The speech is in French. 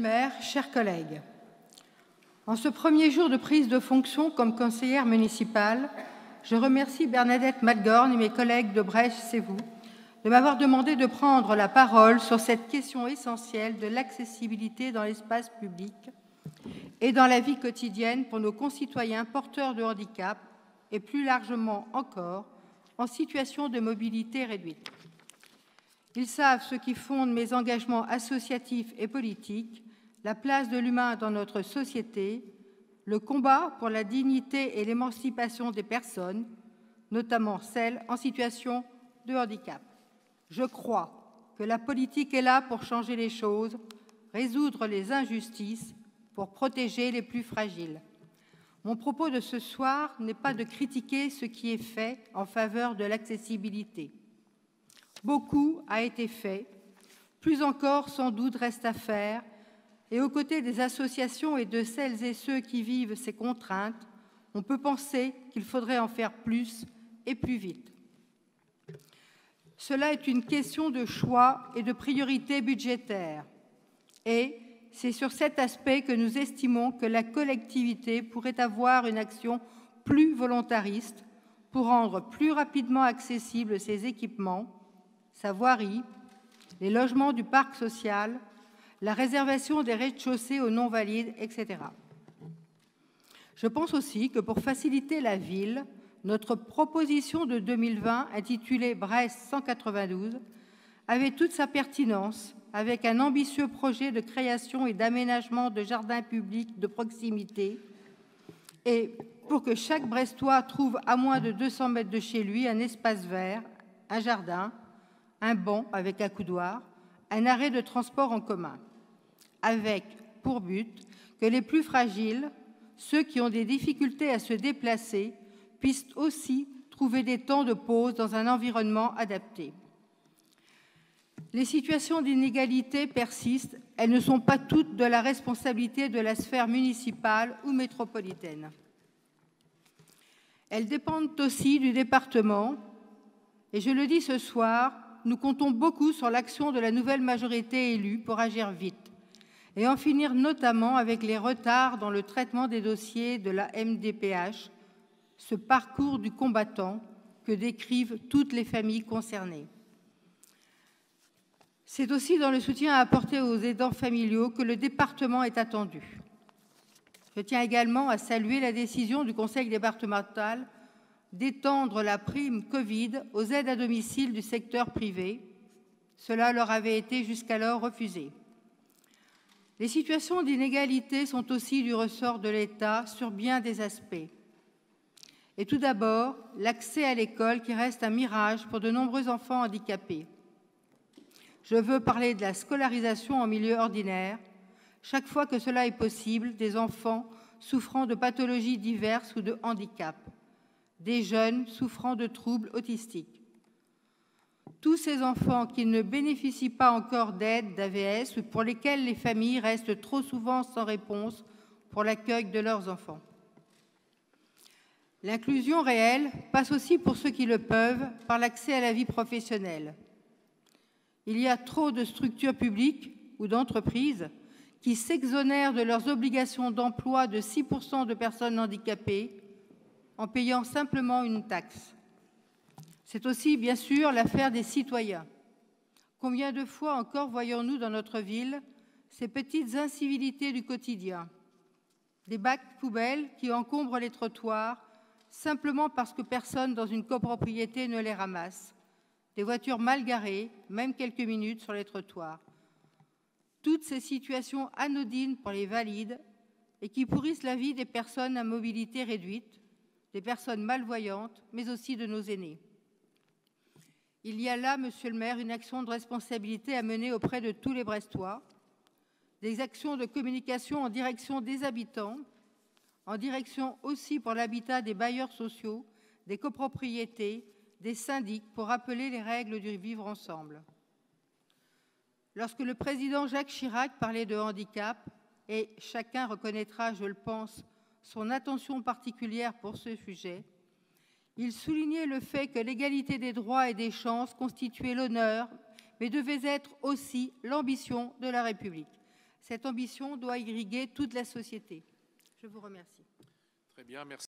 maire, chers collègues, en ce premier jour de prise de fonction comme conseillère municipale, je remercie Bernadette Madgorn et mes collègues de Brèche-Sévou de m'avoir demandé de prendre la parole sur cette question essentielle de l'accessibilité dans l'espace public et dans la vie quotidienne pour nos concitoyens porteurs de handicap et plus largement encore en situation de mobilité réduite. Ils savent, ce qui fonde mes engagements associatifs et politiques, la place de l'humain dans notre société, le combat pour la dignité et l'émancipation des personnes, notamment celles en situation de handicap. Je crois que la politique est là pour changer les choses, résoudre les injustices, pour protéger les plus fragiles. Mon propos de ce soir n'est pas de critiquer ce qui est fait en faveur de l'accessibilité. Beaucoup a été fait, plus encore sans doute reste à faire, et aux côtés des associations et de celles et ceux qui vivent ces contraintes, on peut penser qu'il faudrait en faire plus et plus vite. Cela est une question de choix et de priorité budgétaire, et c'est sur cet aspect que nous estimons que la collectivité pourrait avoir une action plus volontariste pour rendre plus rapidement accessibles ses équipements, sa voirie, les logements du parc social, la réservation des rez-de-chaussée aux non-valides, etc. Je pense aussi que pour faciliter la ville, notre proposition de 2020, intitulée Brest 192, avait toute sa pertinence avec un ambitieux projet de création et d'aménagement de jardins publics de proximité et pour que chaque Brestois trouve à moins de 200 mètres de chez lui un espace vert, un jardin, un banc avec accoudoir, un arrêt de transport en commun, avec pour but que les plus fragiles, ceux qui ont des difficultés à se déplacer, puissent aussi trouver des temps de pause dans un environnement adapté. Les situations d'inégalité persistent, elles ne sont pas toutes de la responsabilité de la sphère municipale ou métropolitaine. Elles dépendent aussi du département, et je le dis ce soir, nous comptons beaucoup sur l'action de la nouvelle majorité élue pour agir vite et en finir notamment avec les retards dans le traitement des dossiers de la MDPH, ce parcours du combattant que décrivent toutes les familles concernées. C'est aussi dans le soutien à apporter aux aidants familiaux que le département est attendu. Je tiens également à saluer la décision du Conseil départemental d'étendre la prime Covid aux aides à domicile du secteur privé. Cela leur avait été jusqu'alors refusé. Les situations d'inégalité sont aussi du ressort de l'État sur bien des aspects. Et tout d'abord, l'accès à l'école qui reste un mirage pour de nombreux enfants handicapés. Je veux parler de la scolarisation en milieu ordinaire, chaque fois que cela est possible, des enfants souffrant de pathologies diverses ou de handicap, des jeunes souffrant de troubles autistiques. Tous ces enfants qui ne bénéficient pas encore d'aide d'AVS ou pour lesquels les familles restent trop souvent sans réponse pour l'accueil de leurs enfants. L'inclusion réelle passe aussi pour ceux qui le peuvent par l'accès à la vie professionnelle. Il y a trop de structures publiques ou d'entreprises qui s'exonèrent de leurs obligations d'emploi de 6% de personnes handicapées en payant simplement une taxe. C'est aussi, bien sûr, l'affaire des citoyens. Combien de fois encore voyons-nous dans notre ville ces petites incivilités du quotidien, des bacs poubelles qui encombrent les trottoirs simplement parce que personne dans une copropriété ne les ramasse, des voitures mal garées, même quelques minutes sur les trottoirs. Toutes ces situations anodines pour les valides et qui pourrissent la vie des personnes à mobilité réduite, des personnes malvoyantes, mais aussi de nos aînés. Il y a là, Monsieur le maire, une action de responsabilité à mener auprès de tous les Brestois, des actions de communication en direction des habitants, en direction aussi pour l'habitat des bailleurs sociaux, des copropriétés, des syndics, pour rappeler les règles du vivre ensemble. Lorsque le président Jacques Chirac parlait de handicap, et chacun reconnaîtra, je le pense, son attention particulière pour ce sujet, il soulignait le fait que l'égalité des droits et des chances constituait l'honneur, mais devait être aussi l'ambition de la République. Cette ambition doit irriguer toute la société. Je vous remercie. Très bien, merci.